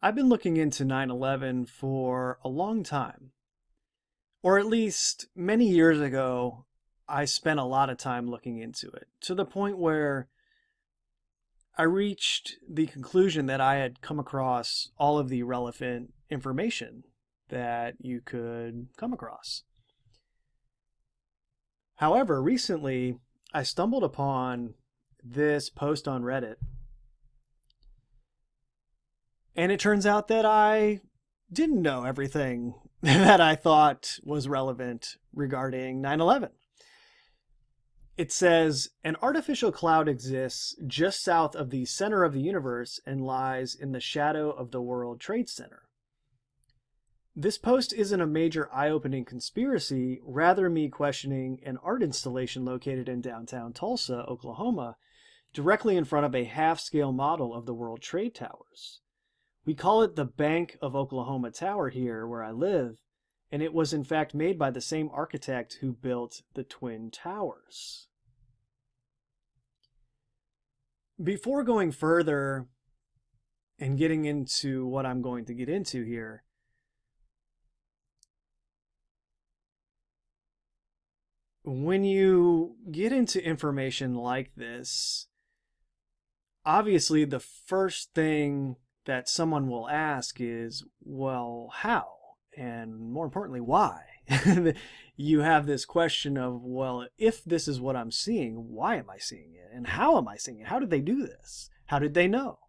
I've been looking into 9/11 for a long time, or at least many years ago, I spent a lot of time looking into it to the point where I reached the conclusion that I had come across all of the relevant information that you could come across. However, recently I stumbled upon this post on Reddit, and it turns out that I didn't know everything that I thought was relevant regarding 9/11. It says an artificial cloud exists just south of the center of the universe and lies in the shadow of the World Trade Center. This post isn't a major eye-opening conspiracy, rather me questioning an art installation located in downtown Tulsa, Oklahoma, directly in front of a half-scale model of the World Trade Towers. We call it the Bank of Oklahoma Tower here where I live, and it was in fact made by the same architect who built the Twin Towers. Before going further and getting into what I'm going to get into here, when you get into information like this, obviously the first thing that someone will ask is, well, how? And more importantly, why? You have this question of, well, if this is what I'm seeing, why am I seeing it? And how am I seeing it? How did they do this? How did they know?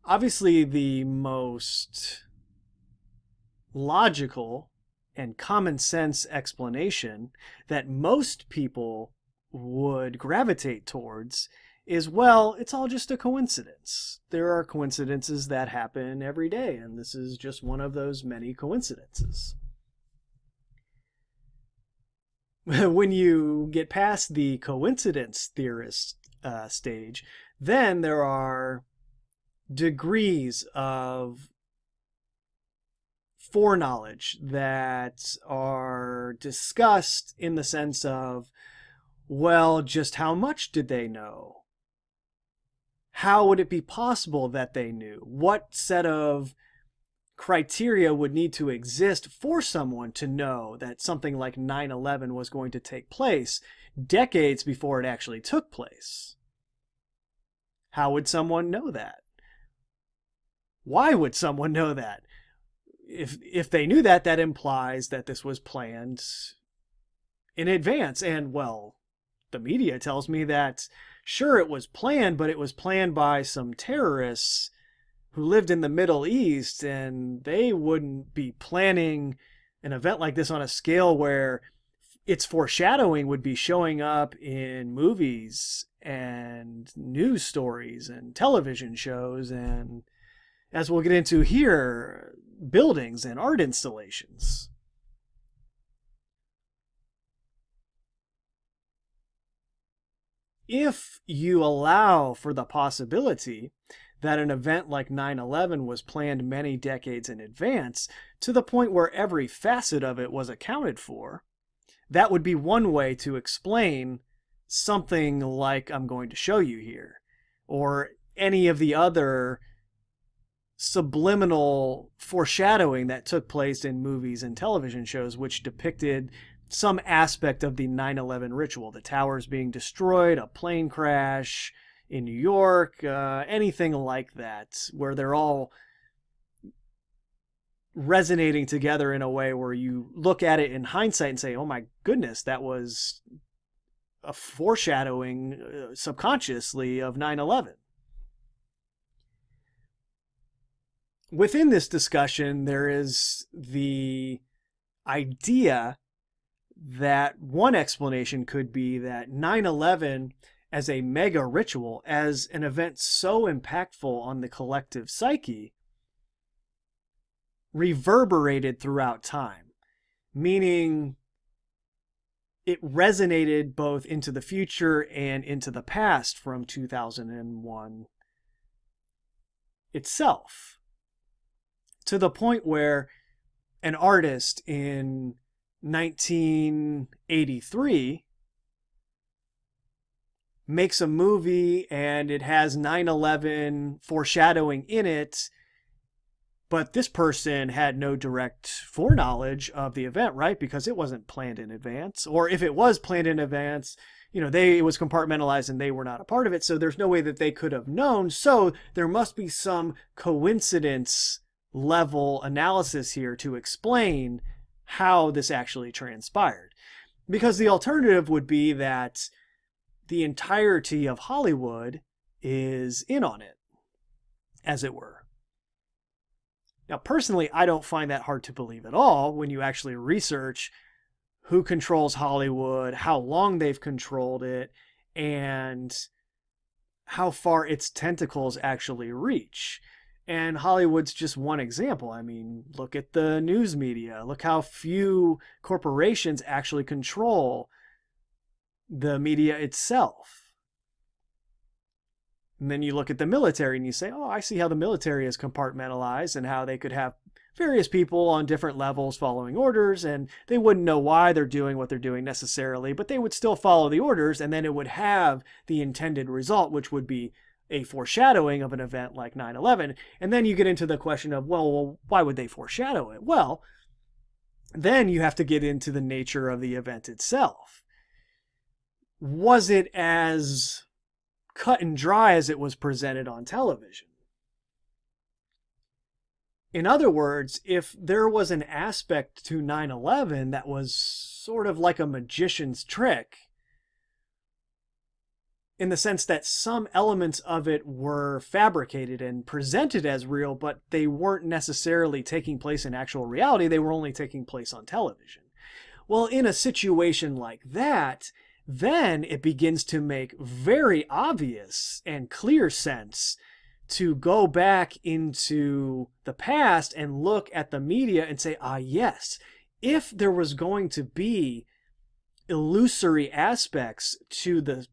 Obviously, the most logical and common sense explanation that most people would gravitate towards is, well, it's all just a coincidence. There are coincidences that happen every day, and this is just one of those many coincidences. When you get past the coincidence theorist stage, then there are degrees of foreknowledge that are discussed in the sense of, well, just how much did they know? How would it be possible that they knew? What set of criteria would need to exist for someone to know that something like 9/11 was going to take place decades before it actually took place? How would someone know that? Why would someone know that? If they knew that, that implies that this was planned in advance. And, well, the media tells me that, sure, it was planned, but it was planned by some terrorists who lived in the Middle East, and they wouldn't be planning an event like this on a scale where its foreshadowing would be showing up in movies and news stories and television shows and, as we'll get into here, buildings and art installations. If you allow for the possibility that an event like 9/11 was planned many decades in advance, to the point where every facet of it was accounted for, that would be one way to explain something like I'm going to show you here, or any of the other subliminal foreshadowing that took place in movies and television shows which depicted some aspect of the 9/11 ritual, the towers being destroyed, a plane crash in New York, anything like that, where they're all resonating together in a way where you look at it in hindsight and say, oh my goodness, that was a foreshadowing subconsciously of 9/11. Within this discussion, there is the idea that one explanation could be that 9/11 as a mega ritual, as an event so impactful on the collective psyche, reverberated throughout time, meaning it resonated both into the future and into the past from 2001 itself, to the point where an artist in 1983 makes a movie and it has 9/11 foreshadowing in it, but this person had no direct foreknowledge of the event, right? Because it wasn't planned in advance. Or if it was planned in advance, it was compartmentalized and they were not a part of it. So there's no way that they could have known. So there must be some coincidence level analysis here to explain how this actually transpired. Because the alternative would be that the entirety of Hollywood is in on it, as it were. Now, personally, I don't find that hard to believe at all when you actually research who controls Hollywood, how long they've controlled it, and how far its tentacles actually reach. And Hollywood's just one example. I mean, look at the news media. Look how few corporations actually control the media itself. And then you look at the military and you say, oh, I see how the military is compartmentalized and how they could have various people on different levels following orders, and they wouldn't know why they're doing what they're doing necessarily, but they would still follow the orders, and then it would have the intended result, which would be a foreshadowing of an event like 9/11. And then you get into the question of, well, why would they foreshadow it? Well, then you have to get into the nature of the event itself. Was it as cut and dry as it was presented on television? In other words, if there was an aspect to 9/11 that was sort of like a magician's trick, in the sense that some elements of it were fabricated and presented as real, but they weren't necessarily taking place in actual reality, they were only taking place on television. Well, in a situation like that, then it begins to make very obvious and clear sense to go back into the past and look at the media and say, yes, if there was going to be illusory aspects to the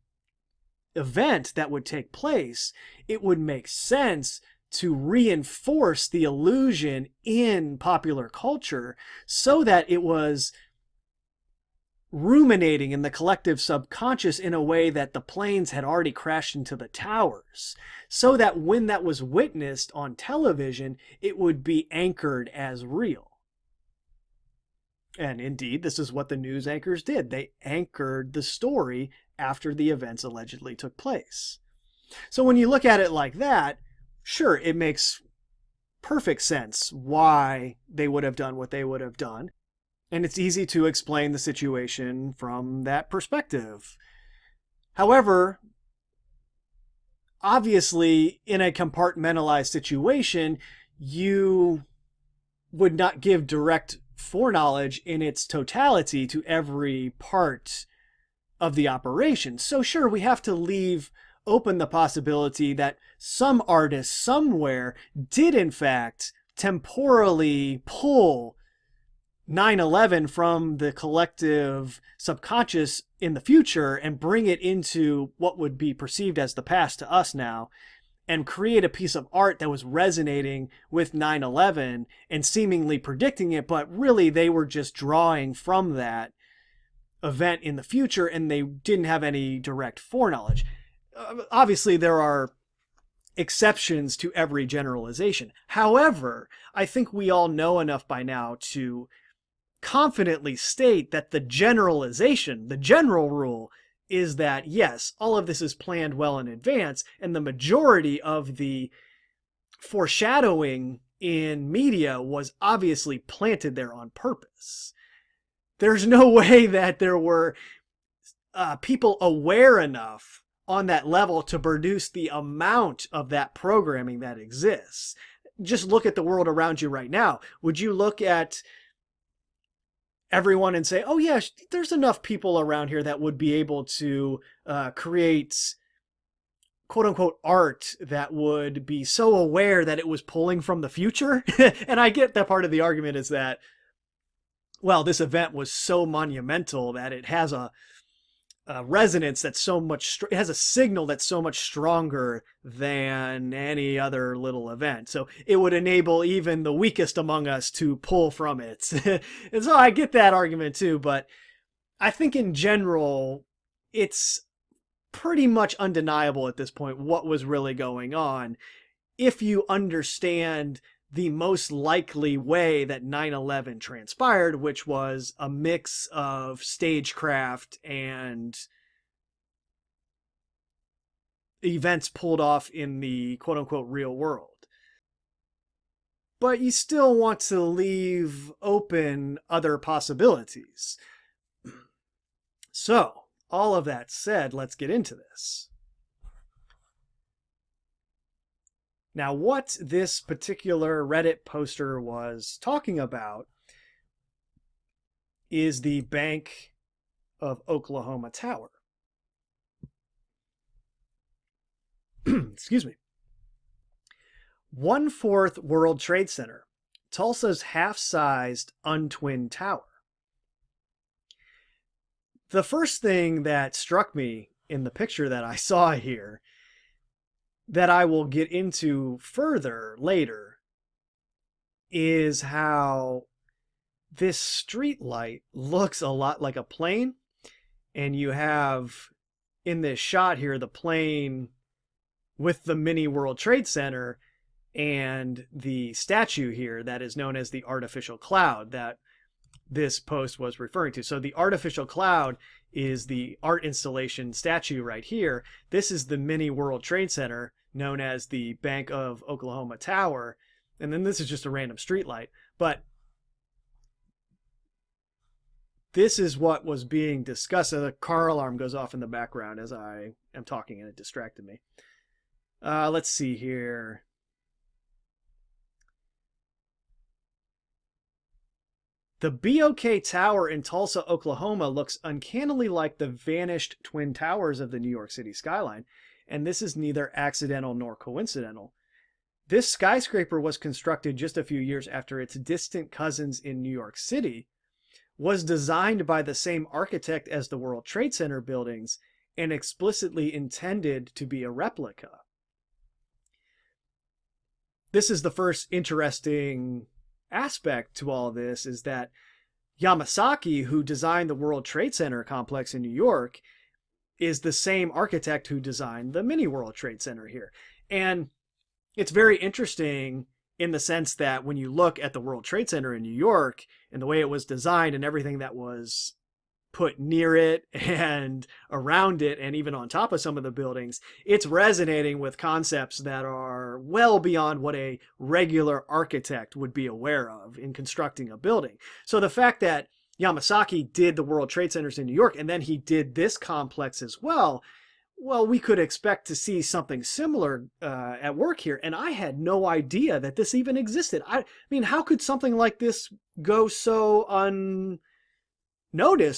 event that would take place, it would make sense to reinforce the illusion in popular culture so that it was ruminating in the collective subconscious in a way that the planes had already crashed into the towers, so that when that was witnessed on television, it would be anchored as real. And indeed, this is what the news anchors did. They anchored the story after the events allegedly took place. So when you look at it like that, sure, it makes perfect sense why they would have done what they would have done. And it's easy to explain the situation from that perspective. However, obviously, in a compartmentalized situation, you would not give direct foreknowledge in its totality to every part of the operation. So sure, we have to leave open the possibility that some artist somewhere did in fact temporally pull 9/11 from the collective subconscious in the future and bring it into what would be perceived as the past to us now, and create a piece of art that was resonating with 9/11 and seemingly predicting it, but really they were just drawing from that event in the future and they didn't have any direct foreknowledge. Obviously, there are exceptions to every generalization. However, I think we all know enough by now to confidently state that the generalization, the general rule, is that yes, all of this is planned well in advance, and the majority of the foreshadowing in media was obviously planted there on purpose. There's no way that there were people aware enough on that level to produce the amount of that programming that exists. Just look at the world around you right now. Would you look at everyone and say, oh yeah, there's enough people around here that would be able to create quote unquote art that would be so aware that it was pulling from the future? And I get that part of the argument is that, well, this event was so monumental that it has a resonance that's so much, it has a signal that's so much stronger than any other little event. So it would enable even the weakest among us to pull from it. And so I get that argument too, but I think in general, it's pretty much undeniable at this point what was really going on if you understand the most likely way that 9/11 transpired, which was a mix of stagecraft and events pulled off in the quote-unquote real world. But you still want to leave open other possibilities. So, all of that said, let's get into this. Now, what this particular Reddit poster was talking about is the Bank of Oklahoma Tower. Excuse me. 1/4 World Trade Center, Tulsa's half-sized untwinned tower. The first thing that struck me in the picture that I saw here, that I will get into further later, is how this street light looks a lot like a plane. And you have in this shot here the plane with the mini World Trade Center and the statue here that is known as the artificial cloud that this post was referring to. So the artificial cloud is the art installation statue right here. This is the mini World Trade Center known as the Bank of Oklahoma Tower. And then this is just a random streetlight. But this is what was being discussed. So the car alarm goes off in the background as I am talking and it distracted me. Let's see here. The BOK Tower in Tulsa, Oklahoma looks uncannily like the vanished Twin Towers of the New York City skyline, and this is neither accidental nor coincidental. This skyscraper was constructed just a few years after its distant cousins in New York City, was designed by the same architect as the World Trade Center buildings, and explicitly intended to be a replica. This is the first interesting aspect to all of this, is that Yamasaki, who designed the World Trade Center complex in New York, is the same architect who designed the mini World Trade Center here. And it's very interesting in the sense that when you look at the World Trade Center in New York and the way it was designed and everything that was put near it and around it and even on top of some of the buildings, it's resonating with concepts that are well beyond what a regular architect would be aware of in constructing a building. So the fact that Yamasaki did the World Trade Centers in New York and then he did this complex as well, we could expect to see something similar at work here. And I had no idea that this even existed. I mean, how could something like this go so unnoticed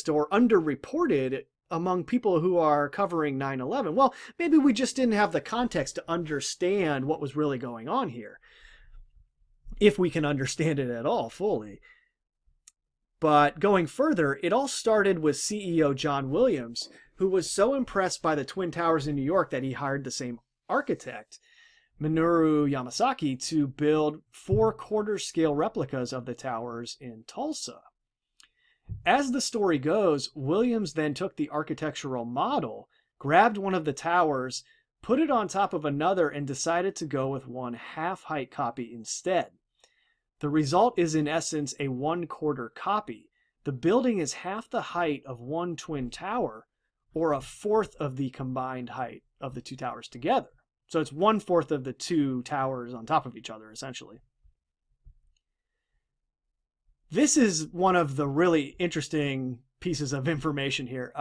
or underreported among people who are covering 9/11? Well, maybe we just didn't have the context to understand what was really going on here, if we can understand it at all fully. But going further, it all started with CEO John Williams, who was so impressed by the Twin Towers in New York that he hired the same architect, Minoru Yamasaki, to build 4 scale replicas of the towers in Tulsa. As the story goes, Williams then took the architectural model, grabbed one of the towers, put it on top of another, and decided to go with one half-height copy instead. The result is in essence a 1/4 copy. The building is half the height of one twin tower, or 1/4 of the combined height of the two towers together. So it's 1/4 of the two towers on top of each other, essentially. This is one of the really interesting pieces of information here.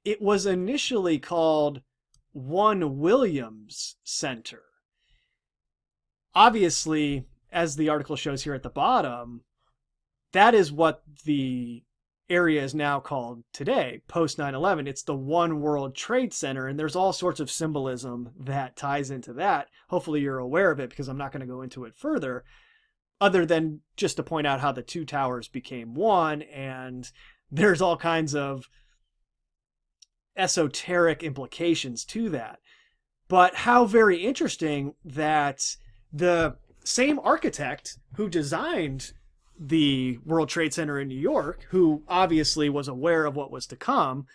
It was initially called One Williams Center. Obviously, as the article shows here at the bottom, that is what the area is now called today, post 9/11. It's the One World Trade Center, and there's all sorts of symbolism that ties into that. Hopefully you're aware of it, because I'm not going to go into it further, other than just to point out how the two towers became one, and there's all kinds of esoteric implications to that. But how very interesting that the same architect who designed the World Trade Center in New York, who obviously was aware of what was to come,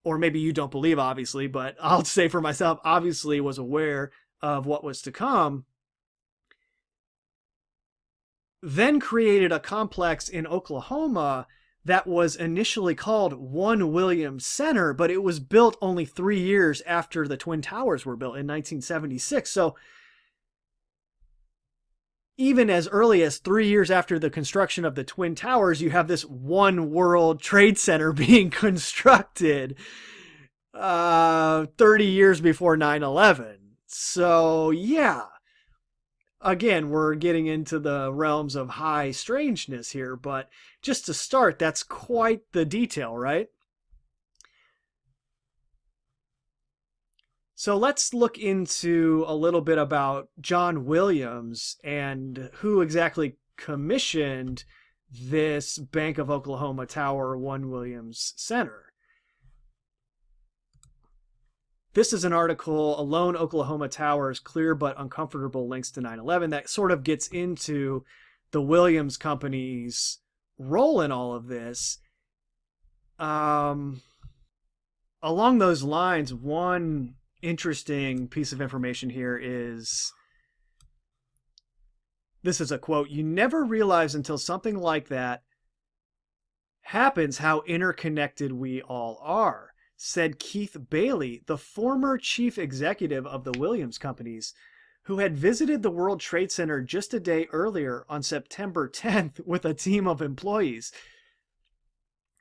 or maybe you don't believe, obviously, but I'll say for myself, obviously was aware of what was to come, then created a complex in Oklahoma that was initially called One Williams Center, but it was built only 3 years after the Twin Towers were built in 1976. So even as early as 3 years after the construction of the Twin Towers, you have this One World Trade Center being constructed 30 years before 9/11. So yeah, again, we're getting into the realms of high strangeness here, but just to start, that's quite the detail, right? So let's look into a little bit about John Williams and who exactly commissioned this Bank of Oklahoma Tower One Williams Center. This is an article, Alone Oklahoma Towers, Clear but Uncomfortable Links to 9/11, that sort of gets into the Williams Company's role in all of this. Along those lines, one interesting piece of information here is, this is a quote, "You never realize until something like that happens how interconnected we all are," said Keith Bailey, the former chief executive of the Williams Companies, who had visited the World Trade Center just a day earlier on September 10th with a team of employees.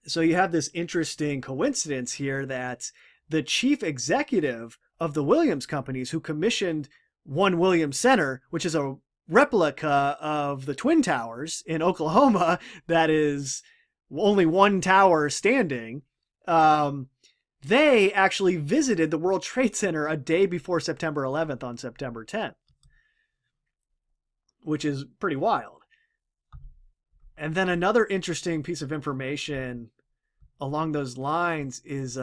So you have this interesting coincidence here that the chief executive of the Williams Companies, who commissioned One Williams Center, which is a replica of the Twin Towers in Oklahoma, that is only one tower standing, they actually visited the World Trade Center a day before September 11th on September 10th, which is pretty wild. And then another interesting piece of information along those lines is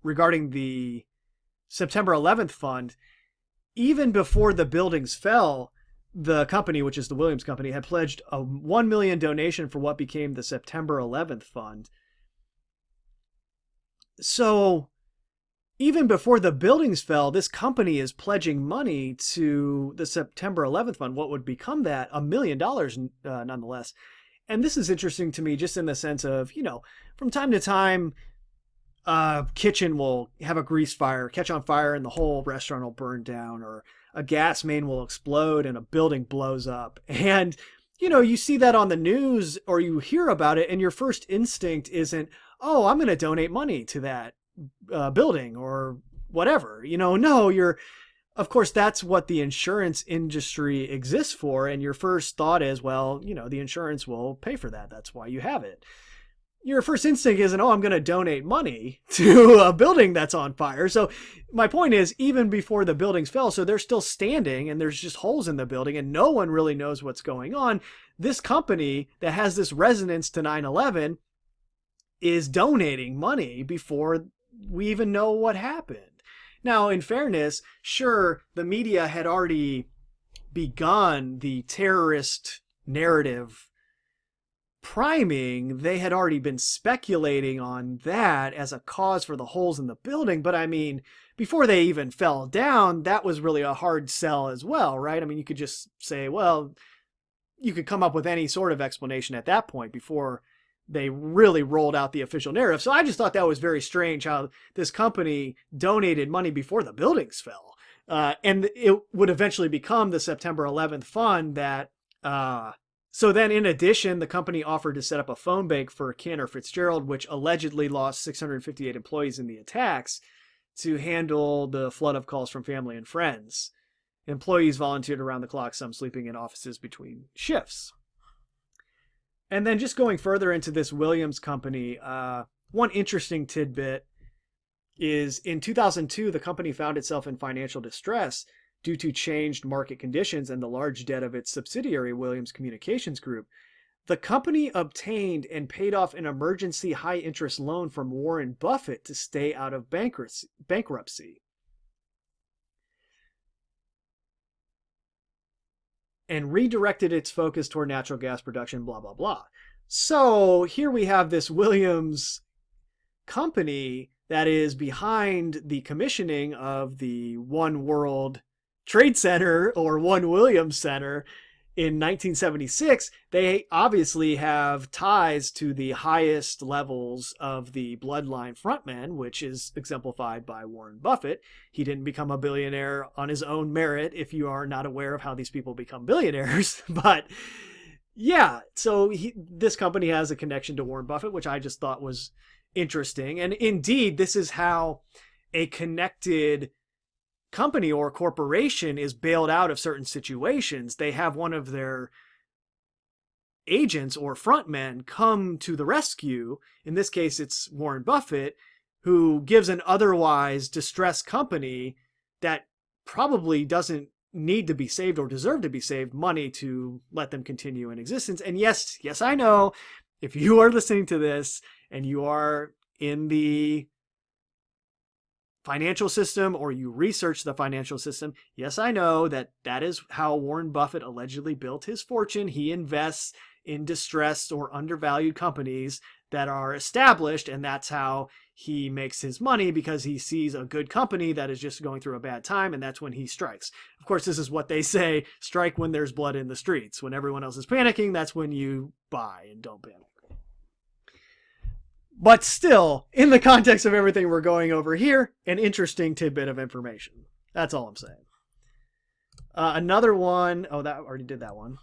regarding the September 11th fund. Even before the buildings fell, the company, which is the Williams Company, had pledged a $1 million donation for what became the September 11th fund. So even before the buildings fell, this company is pledging money to the September 11th fund, what would become that, $1 million nonetheless. And this is interesting to me just in the sense of, from time to time, a kitchen will have a grease fire, catch on fire, and the whole restaurant will burn down, or a gas main will explode and a building blows up. And, you see that on the news or you hear about it, and your first instinct isn't, oh, I'm going to donate money to that building or whatever. No, of course, that's what the insurance industry exists for. And your first thought is, well, the insurance will pay for that. That's why you have it. Your first instinct isn't, oh, I'm going to donate money to a building that's on fire. So my point is, even before the buildings fell, so they're still standing and there's just holes in the building and no one really knows what's going on. This company that has this resonance to 9/11 is donating money before we even know what happened. Now, in fairness, sure, the media had already begun the terrorist narrative priming. They had already been speculating on that as a cause for the holes in the building. But I mean, before they even fell down, that was really a hard sell as well, right? I mean, you could just say, well, you could come up with any sort of explanation at that point before they really rolled out the official narrative. So I just thought that was very strange how this company donated money before the buildings fell. And it would eventually become the September 11th fund that, so then in addition, the company offered to set up a phone bank for Cantor Fitzgerald, which allegedly lost 658 employees in the attacks, to handle the flood of calls from family and friends. Employees volunteered around the clock, some sleeping in offices between shifts. And then just going further into this Williams Company, one interesting tidbit is in 2002, the company found itself in financial distress due to changed market conditions and the large debt of its subsidiary, Williams Communications Group. The company obtained and paid off an emergency high-interest loan from Warren Buffett to stay out of bankruptcy. And redirected its focus toward natural gas production, blah, blah, blah. So here we have this Williams Company that is behind the commissioning of the One World Trade Center or One Williams Center in 1976, they obviously have ties to the highest levels of the bloodline frontmen, which is exemplified by Warren Buffett. He didn't become a billionaire on his own merit, if you are not aware of how these people become billionaires. But yeah, so this company has a connection to Warren Buffett, which I just thought was interesting. And indeed, this is how a connected company or corporation is bailed out of certain situations. They have one of their agents or frontmen come to the rescue. In this case, it's Warren Buffett, who gives an otherwise distressed company that probably doesn't need to be saved or deserve to be saved money to let them continue in existence. And yes, I know, if you are listening to this and you are in the financial system or you research the financial system, yes, I know that is how Warren Buffett allegedly built his fortune. He invests in distressed or undervalued companies that are established, and that's how he makes his money, because he sees a good company that is just going through a bad time, and that's when he strikes. Of course, this is what they say: strike when there's blood in the streets. When everyone else is panicking, that's when you buy and don't panic. But still, in the context of everything we're going over here, an interesting tidbit of information. That's all I'm saying. Another one, that already did that one.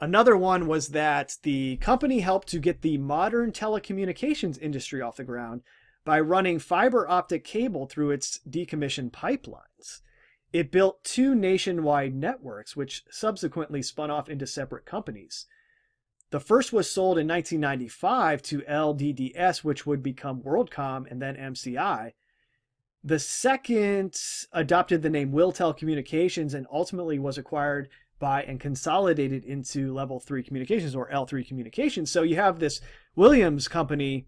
Another one was that the company helped to get the modern telecommunications industry off the ground by running fiber optic cable through its decommissioned pipelines. It built 2 nationwide networks, which subsequently spun off into separate companies. The first was sold in 1995 to LDDS, which would become WorldCom and then MCI. The second adopted the name Wiltel Communications and ultimately was acquired by and consolidated into Level 3 Communications, or L3 Communications. So you have this Williams company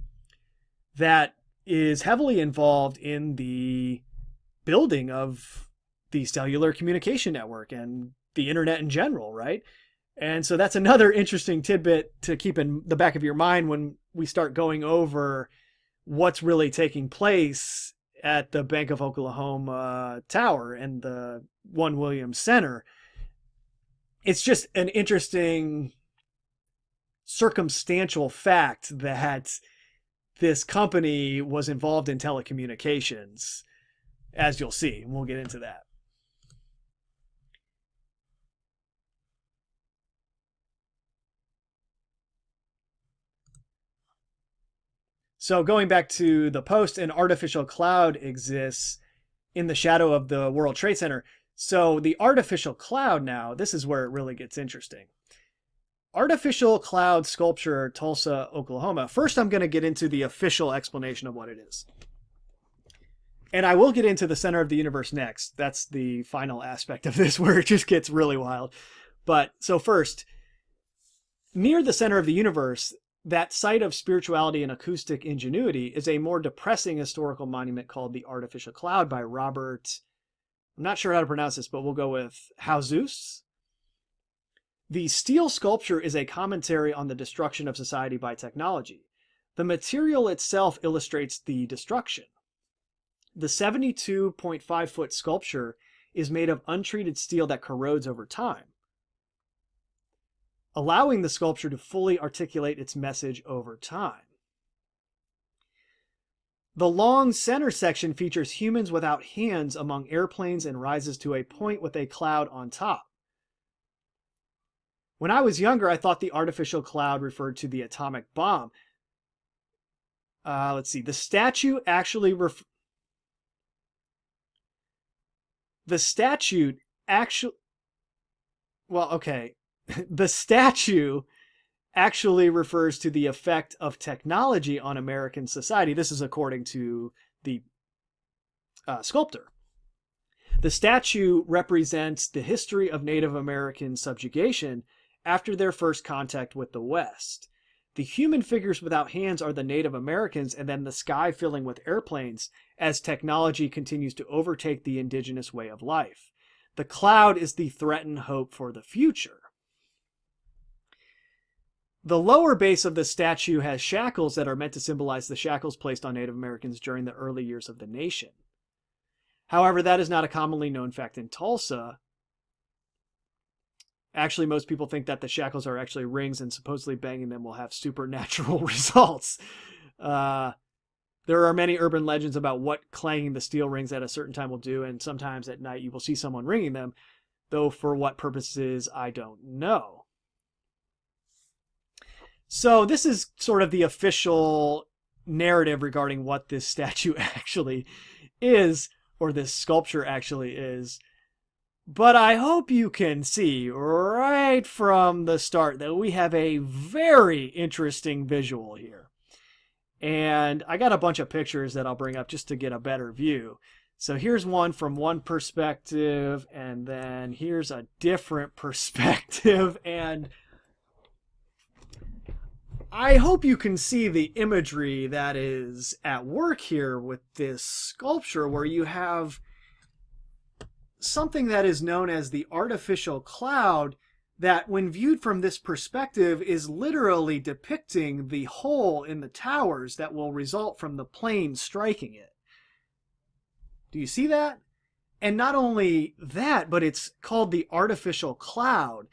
that is heavily involved in the building of the cellular communication network and the internet in general, right? And so that's another interesting tidbit to keep in the back of your mind when we start going over what's really taking place at the Bank of Oklahoma Tower and the One Williams Center. It's just an interesting circumstantial fact that this company was involved in telecommunications, as you'll see, and we'll get into that. So going back to the post, an artificial cloud exists in the shadow of the World Trade Center. So the artificial cloud now, this is where it really gets interesting. Artificial cloud sculpture, Tulsa, Oklahoma. First, I'm going to get into the official explanation of what it is. And I will get into the center of the universe next. That's the final aspect of this where it just gets really wild. But so first, near the center of the universe, that site of spirituality and acoustic ingenuity is a more depressing historical monument called the Artificial Cloud by Robert, I'm not sure how to pronounce this, but we'll go with Hausus. The steel sculpture is a commentary on the destruction of society by technology. The material itself illustrates the destruction. The 72.5-foot sculpture is made of untreated steel that corrodes over time, allowing the sculpture to fully articulate its message over time. The long center section features humans without hands among airplanes and rises to a point with a cloud on top. When I was younger, I thought the artificial cloud referred to the atomic bomb. Let's see. The statue actually the statue actually refers to the effect of technology on American society. This is according to the sculptor. The statue represents the history of Native American subjugation after their first contact with the West. The human figures without hands are the Native Americans, and then the sky filling with airplanes as technology continues to overtake the indigenous way of life. The cloud is the threatened hope for the future. The lower base of the statue has shackles that are meant to symbolize the shackles placed on Native Americans during the early years of the nation. However, that is not a commonly known fact in Tulsa. Actually, most people think that the shackles are actually rings, and supposedly banging them will have supernatural results. There are many urban legends about what clanging the steel rings at a certain time will do, and sometimes at night you will see someone ringing them, though for what purposes, I don't know. So this is sort of the official narrative regarding what this statue actually is, or this sculpture actually is. But I hope you can see right from the start that we have a very interesting visual here. And I got a bunch of pictures that I'll bring up just to get a better view. So here's one from one perspective, and then here's a different perspective. And I hope you can see the imagery that is at work here with this sculpture, where you have something that is known as the artificial cloud that, when viewed from this perspective, is literally depicting the hole in the towers that will result from the plane striking it. Do you see that? And not only that, but it's called the artificial cloud.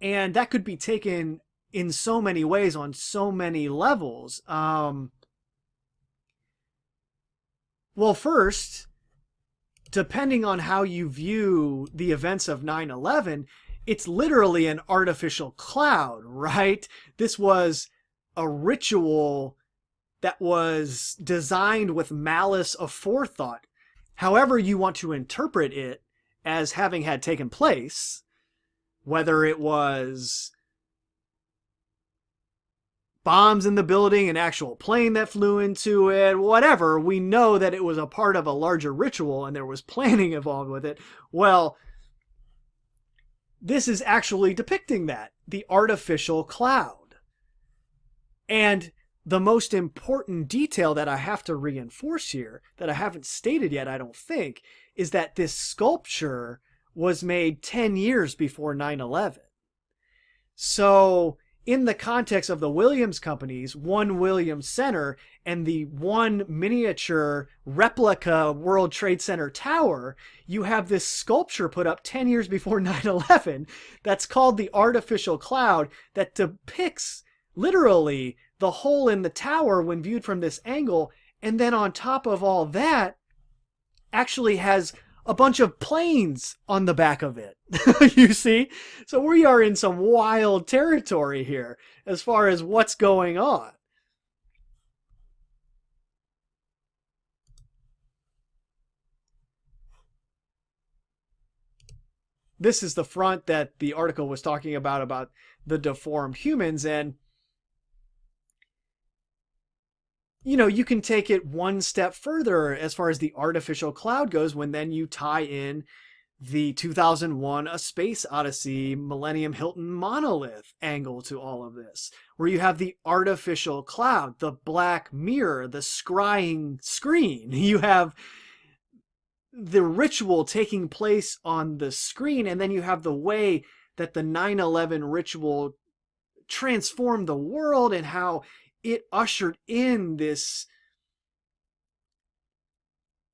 And that could be taken in so many ways on so many levels. Well, first, depending on how you view the events of 9/11, it's literally an artificial cloud, right? This was a ritual that was designed with malice aforethought. However you want to interpret it as having had taken place, whether it was bombs in the building, an actual plane that flew into it, whatever, we know that it was a part of a larger ritual and there was planning involved with it. Well, this is actually depicting that, the artificial cloud. And the most important detail that I have to reinforce here, that I haven't stated yet, I don't think, is that this sculpture was made 10 years before 9/11. So in the context of the Williams companies, One Williams Center and the one miniature replica World Trade Center tower, you have this sculpture put up 10 years before 9/11 that's called the artificial cloud, that depicts literally the hole in the tower when viewed from this angle, and then on top of all that actually has a bunch of planes on the back of it. You see? So we are in some wild territory here as far as what's going on. This is the front that the article was talking about the deformed humans. And you know, you can take it one step further as far as the artificial cloud goes when then you tie in the 2001 A Space Odyssey Millennium Hilton monolith angle to all of this, where you have the artificial cloud, the black mirror, the scrying screen. You have the ritual taking place on the screen, and then you have the way that the 9/11 ritual transformed the world and how it ushered in this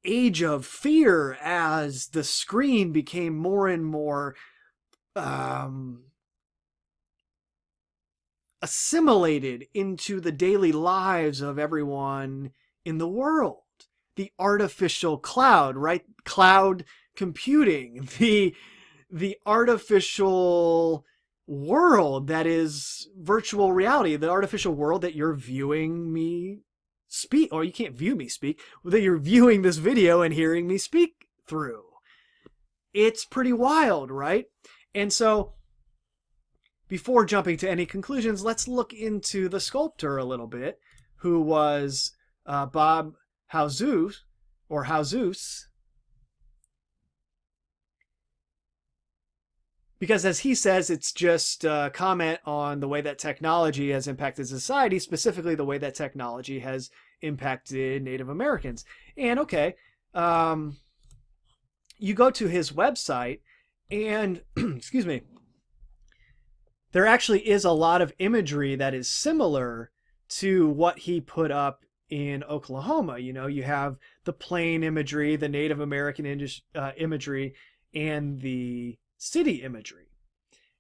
age of fear as the screen became more and more assimilated into the daily lives of everyone in the world. The artificial cloud, right? Cloud computing, the artificial world that is virtual reality, the artificial world that you're viewing me speak, or you can't view me speak, that you're viewing this video and hearing me speak through. It's pretty wild, right? And so before jumping to any conclusions, let's look into the sculptor a little bit, who was Bob Hausus, or Hausus, because as he says, it's just a comment on the way that technology has impacted society, specifically the way that technology has impacted Native Americans. And okay, you go to his website and, excuse me, there actually is a lot of imagery that is similar to what he put up in Oklahoma. You know, you have the plain imagery, the Native American imagery, and the city imagery.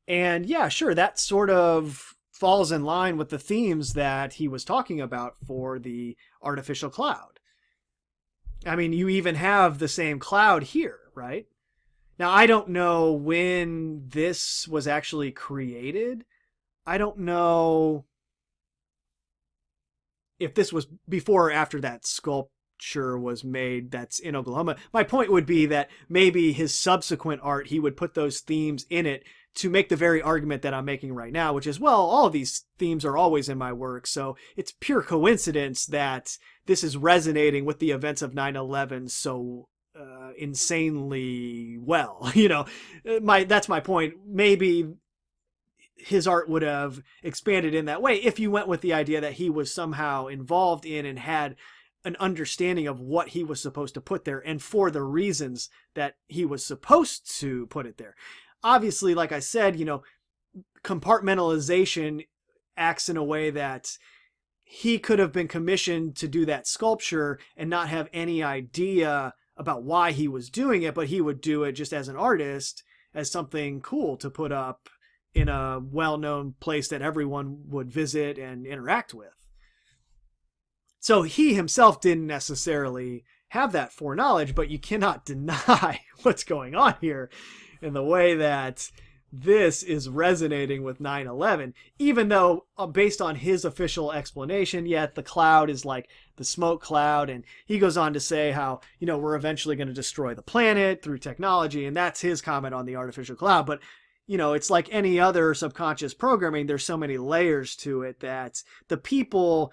And yeah, sure, that sort of falls in line with the themes that he was talking about for the artificial cloud. I mean, you even have the same cloud here, right? Now, I don't know when this was actually created. I don't know if this was before or after that sculpture was made that's in Oklahoma. My point would be that maybe his subsequent art, he would put those themes in it to make the very argument that I'm making right now, which is, well, all of these themes are always in my work, so it's pure coincidence that this is resonating with the events of 9/11 so insanely well. You know, that's my point. Maybe his art would have expanded in that way if you went with the idea that he was somehow involved in and had an understanding of what he was supposed to put there and for the reasons that he was supposed to put it there. Obviously, like I said, you know, compartmentalization acts in a way that he could have been commissioned to do that sculpture and not have any idea about why he was doing it, but he would do it just as an artist, as something cool to put up in a well-known place that everyone would visit and interact with. So he himself didn't necessarily have that foreknowledge, but you cannot deny what's going on here in the way that this is resonating with 9/11, even though based on his official explanation, yet the cloud is like the smoke cloud. And he goes on to say how, you know, we're eventually going to destroy the planet through technology. And that's his comment on the artificial cloud. But, you know, it's like any other subconscious programming. There's so many layers to it that the people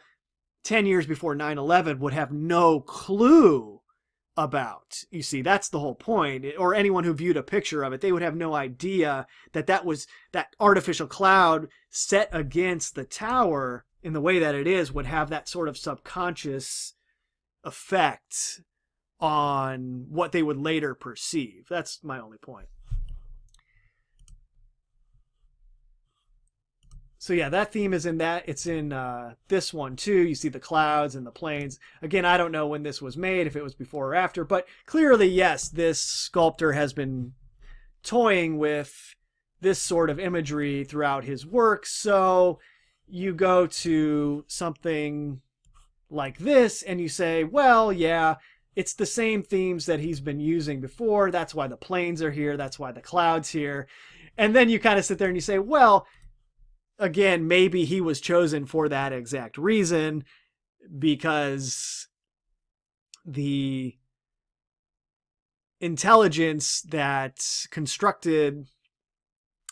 10 years before 9/11 would have no clue about. You see, that's the whole point. Or anyone who viewed a picture of it, they would have no idea that that was that artificial cloud set against the tower in the way that it is would have that sort of subconscious effect on what they would later perceive. That's my only point. So yeah, that theme is in that. It's in this one too. You see the clouds and the planes. Again, I don't know when this was made, if it was before or after, but clearly, yes, this sculptor has been toying with this sort of imagery throughout his work. So you go to something like this and you say, well, yeah, it's the same themes that he's been using before. That's why the planes are here. That's why the clouds here. And then you kind of sit there and you say, well, again, maybe he was chosen for that exact reason, because the intelligence that constructed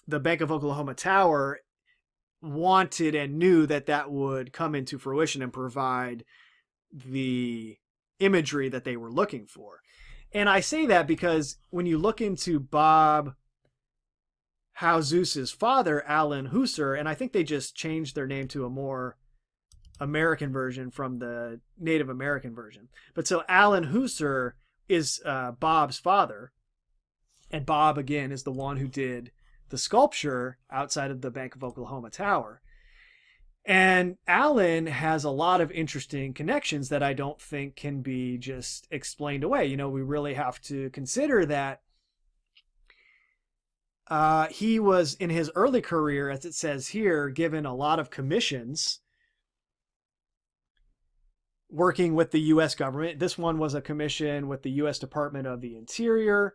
the Bank of Oklahoma Tower wanted and knew that that would come into fruition and provide the imagery that they were looking for. And I say that because when you look into Bob Houseus's father, Allen Houser, and I think they just changed their name to a more American version from the Native American version. But so Allen Houser is Bob's father, and Bob, again, is the one who did the sculpture outside of the Bank of Oklahoma Tower. And Allen has a lot of interesting connections that I don't think can be just explained away. You know, we really have to consider that he was, in his early career, as it says here, given a lot of commissions working with the U.S. government. This one was a commission with the U.S. Department of the Interior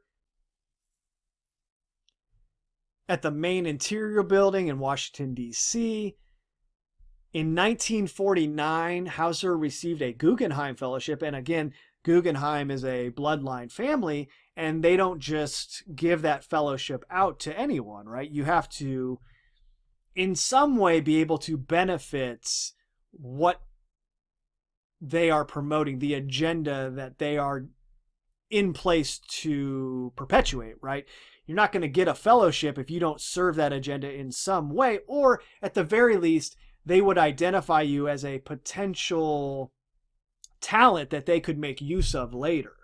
at the main Interior Building in Washington, D.C. In 1949, Houser received a Guggenheim Fellowship. And again, Guggenheim is a bloodline family, and they don't just give that fellowship out to anyone, right? You have to, in some way, be able to benefit what they are promoting, the agenda that they are in place to perpetuate, right? You're not going to get a fellowship if you don't serve that agenda in some way, or at the very least, they would identify you as a potential talent that they could make use of later,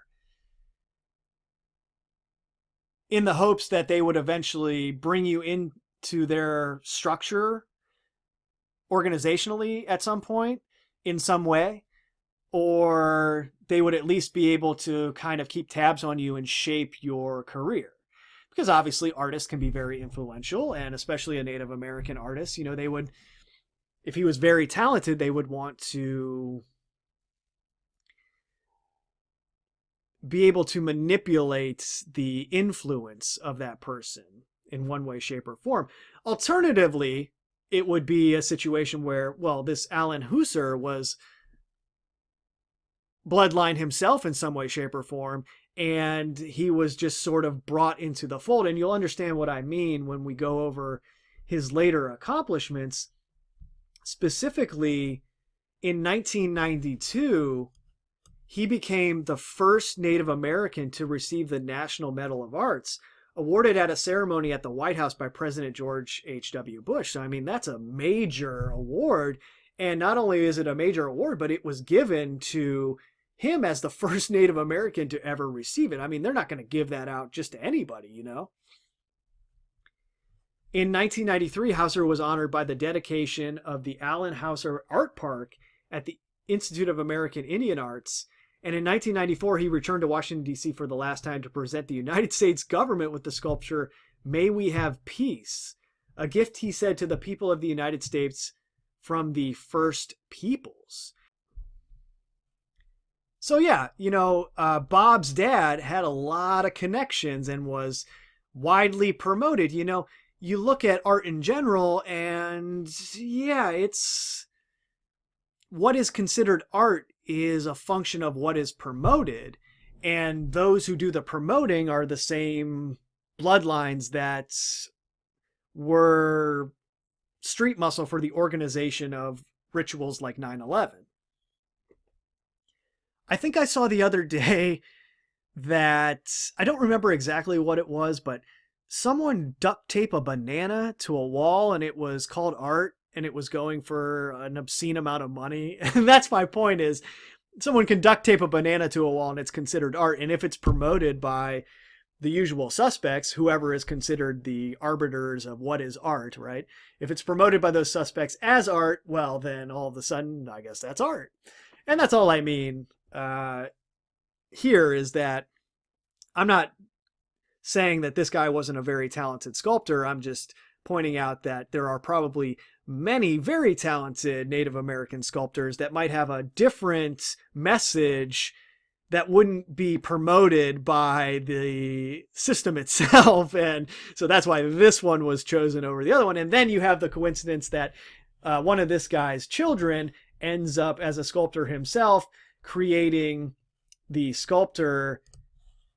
in the hopes that they would eventually bring you in to their structure organizationally at some point in some way, or they would at least be able to kind of keep tabs on you and shape your career. Because obviously artists can be very influential, and especially a Native American artist, they would, if he was very talented, they would want to be able to manipulate the influence of that person in one way, shape, or form. Alternatively, it would be a situation where, well, this Alan Husser was bloodline himself in some way, shape, or form, and he was just sort of brought into the fold. And you'll understand what I mean when we go over his later accomplishments. Specifically, in 1992, he became the first Native American to receive the National Medal of Arts, awarded at a ceremony at the White House by President George H.W. Bush. So, I mean, that's a major award. And not only is it a major award, but it was given to him as the first Native American to ever receive it. I mean, they're not going to give that out just to anybody, In 1993, Husser was honored by the dedication of the Allen Husser Art Park at the Institute of American Indian Arts. And in 1994, he returned to Washington, D.C. for the last time to present the United States government with the sculpture, May We Have Peace, a gift, he said, to the people of the United States from the first peoples. So yeah, Bob's dad had a lot of connections and was widely promoted. You look at art in general and yeah, it's what is considered art is a function of what is promoted. And those who do the promoting are the same bloodlines that were street muscle for the organization of rituals like 9/11. I think I saw the other day that, I don't remember exactly what it was, but someone duct taped a banana to a wall and it was called art and it was going for an obscene amount of money. And that's my point, is someone can duct tape a banana to a wall and it's considered art. And if it's promoted by the usual suspects, whoever is considered the arbiters of what is art, right? If it's promoted by those suspects as art, well, then all of a sudden, I guess that's art. And that's all I mean here, is that I'm not saying that this guy wasn't a very talented sculptor. I'm just pointing out that there are probably many very talented Native American sculptors that might have a different message that wouldn't be promoted by the system itself. And so that's why this one was chosen over the other one. And then you have the coincidence that one of this guy's children ends up as a sculptor himself, creating the sculptor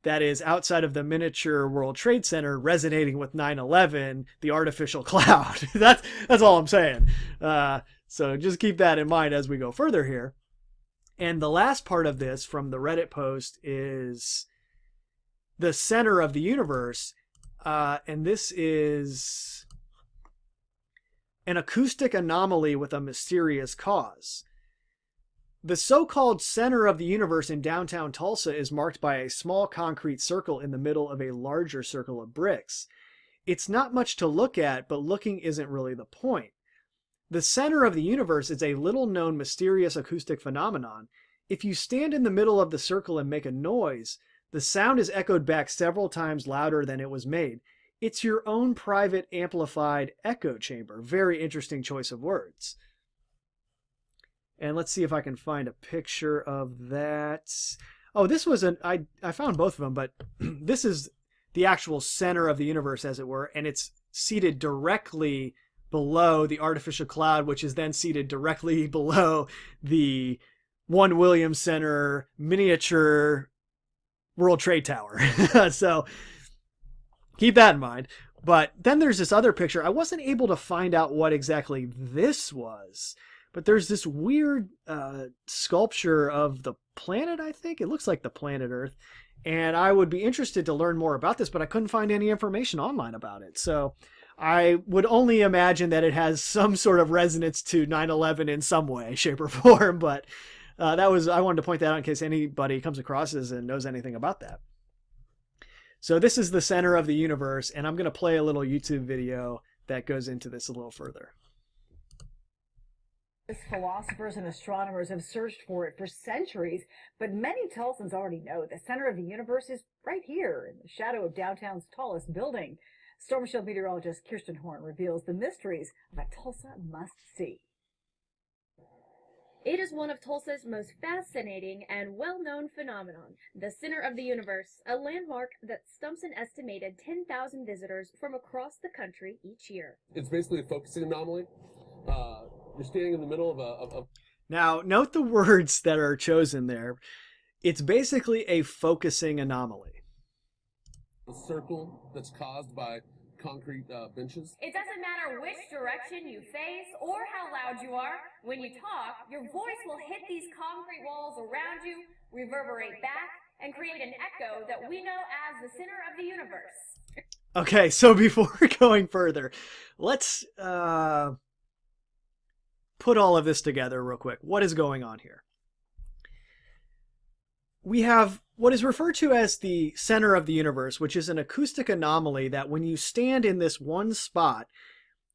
that is outside of the miniature World Trade Center, resonating with 9/11, the artificial cloud. That's all I'm saying. So just keep that in mind as we go further here. And the last part of this from the Reddit post is the center of the universe. And this is an acoustic anomaly with a mysterious cause. The so-called center of the universe in downtown Tulsa is marked by a small concrete circle in the middle of a larger circle of bricks. It's not much to look at, but looking isn't really the point. The center of the universe is a little-known mysterious acoustic phenomenon. If you stand in the middle of the circle and make a noise, the sound is echoed back several times louder than it was made. It's your own private amplified echo chamber. Very interesting choice of words. And let's see if I can find a picture of that. Oh, this was I found both of them, but this is the actual center of the universe, as it were, and it's seated directly below the artificial cloud, which is then seated directly below the One Williams Center miniature World Trade Tower. So keep that in mind. But then there's this other picture. I wasn't able to find out what exactly this was. But there's this weird sculpture of the planet, I think. It looks like the planet Earth. And I would be interested to learn more about this, but I couldn't find any information online about it. So I would only imagine that it has some sort of resonance to 9/11 in some way, shape, or form. But I wanted to point that out in case anybody comes across this and knows anything about that. So this is the center of the universe, and I'm going to play a little YouTube video that goes into this a little further. Philosophers and astronomers have searched for it for centuries, but many Tulsans already know the center of the universe is right here in the shadow of downtown's tallest building. Storm Shield meteorologist Kirsten Horn reveals the mysteries of a Tulsa must-see. It is one of Tulsa's most fascinating and well-known phenomenon, the center of the universe, a landmark that stumps an estimated 10,000 visitors from across the country each year. It's basically a focusing anomaly. You're standing in the middle of Now, note the words that are chosen there. It's basically a focusing anomaly. a circle that's caused by concrete benches. It doesn't matter which direction you face or how loud you are. When you talk, your voice will hit these concrete walls around you, reverberate back, and create an echo that we know as the center of the universe. Okay, so before going further, let's put all of this together real quick. What is going on here? We have what is referred to as the center of the universe, which is an acoustic anomaly that when you stand in this one spot,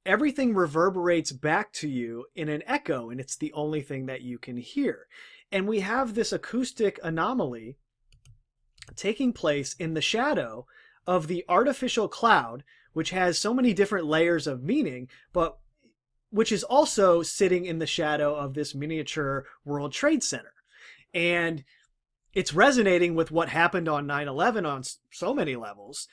everything reverberates back to you in an echo, and it's the only thing that you can hear. And we have this acoustic anomaly taking place in the shadow of the artificial cloud, which has so many different layers of meaning, but which is also sitting in the shadow of this miniature World Trade Center. And it's resonating with what happened on 9/11 on so many levels,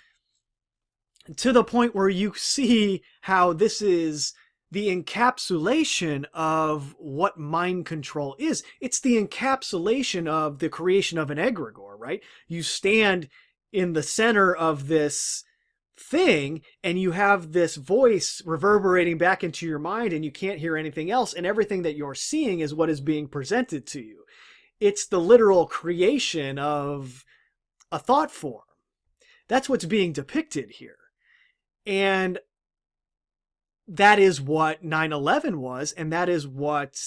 to the point where you see how this is the encapsulation of what mind control is. It's the encapsulation of the creation of an egregore, right? You stand in the center of this thing and you have this voice reverberating back into your mind and you can't hear anything else, and everything that you're seeing is what is being presented to you. It's the literal creation of a thought form. That's what's being depicted here. And that is what 9/11 was, and that is what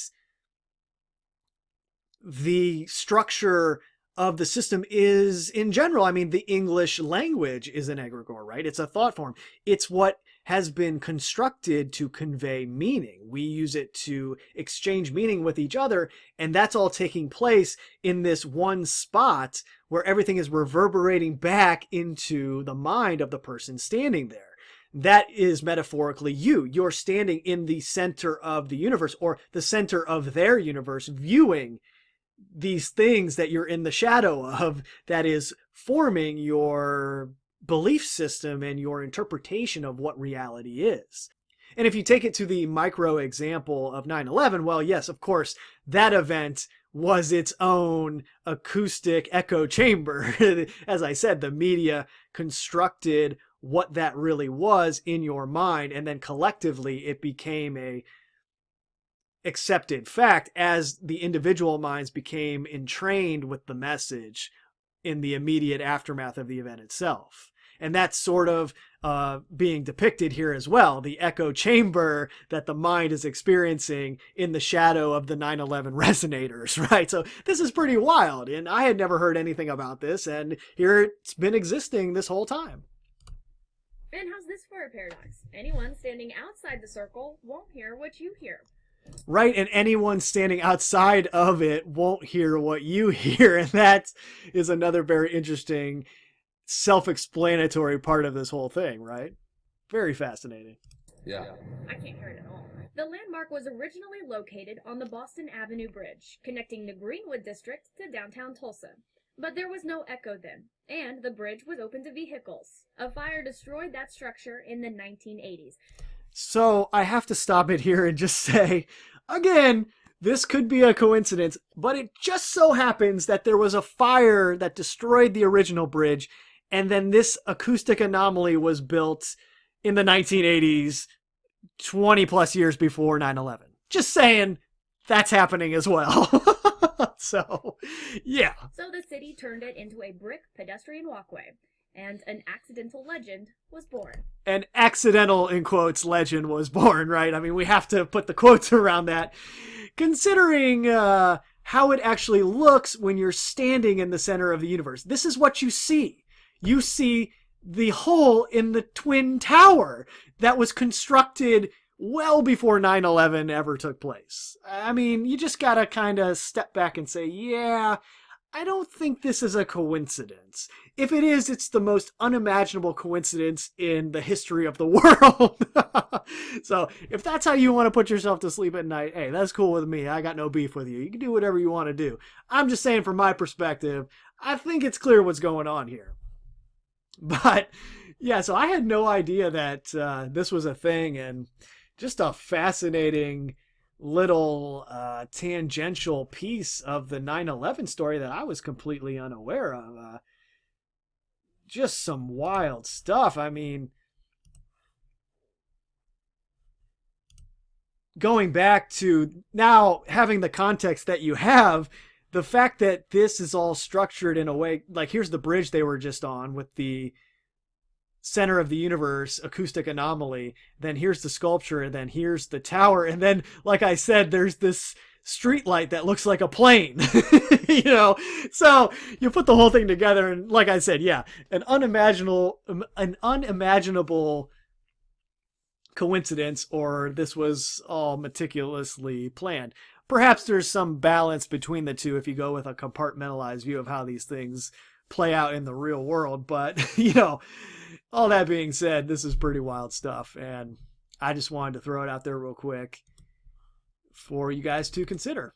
the structure of the system is in general. I mean, the English language is an egregore, right? It's a thought form. It's what has been constructed to convey meaning. We use it to exchange meaning with each other, and that's all taking place in this one spot where everything is reverberating back into the mind of the person standing there. That is metaphorically you. You're standing in the center of the universe, or the center of their universe, viewing these things that you're in the shadow of, that is forming your belief system and your interpretation of what reality is. And if you take it to the micro example of 9/11, well, yes, of course, that event was its own acoustic echo chamber. As I said, the media constructed what that really was in your mind, and then collectively it became a accepted fact as the individual minds became entrained with the message in the immediate aftermath of the event itself. And that's sort of being depicted here as well, the echo chamber that the mind is experiencing in the shadow of the 9/11 resonators, right? So this is pretty wild, and I had never heard anything about this, and here it's been existing this whole time. And how's this for a paradox? Anyone standing outside the circle won't hear what you hear. Right, and anyone standing outside of it won't hear what you hear, and that is another very interesting self-explanatory part of this whole thing, right? Very fascinating. Yeah. I can't hear it at all. The landmark was originally located on the Boston Avenue Bridge, connecting the Greenwood District to downtown Tulsa. But there was no echo then, and the bridge was open to vehicles. A fire destroyed that structure in the 1980s. So I have to stop it here and just say, again, this could be a coincidence, but it just so happens that there was a fire that destroyed the original bridge, and then this acoustic anomaly was built in the 1980s, 20 plus years before 9/11. Just saying, that's happening as well. So, yeah. So the city turned it into a brick pedestrian walkway, and an accidental legend was born. An accidental, in quotes, legend was born, right? I mean, we have to put the quotes around that, considering how it actually looks when you're standing in the center of the universe. This is what you see. You see the hole in the Twin Tower that was constructed well before 9/11 ever took place. I mean, you just gotta kind of step back and say, yeah, I don't think this is a coincidence. If it is, it's the most unimaginable coincidence in the history of the world. So if that's how you want to put yourself to sleep at night, hey, that's cool with me. I got no beef with you. You can do whatever you want to do. I'm just saying, from my perspective, I think it's clear what's going on here. But yeah, so I had no idea that this was a thing, and just a fascinating little tangential piece of the 9/11 story that I was completely unaware of. Just some wild stuff. I mean, going back to now having the context that you have, the fact that this is all structured in a way, like here's the bridge they were just on with the center of the universe acoustic anomaly, then here's the sculpture, and then here's the tower, and then, like I said, there's this street light that looks like a plane. So you put the whole thing together, and like I said, yeah, an unimaginable coincidence, or this was all meticulously planned. Perhaps there's some balance between the two if you go with a compartmentalized view of how these things play out in the real world. But, all that being said, this is pretty wild stuff, and I just wanted to throw it out there real quick for you guys to consider.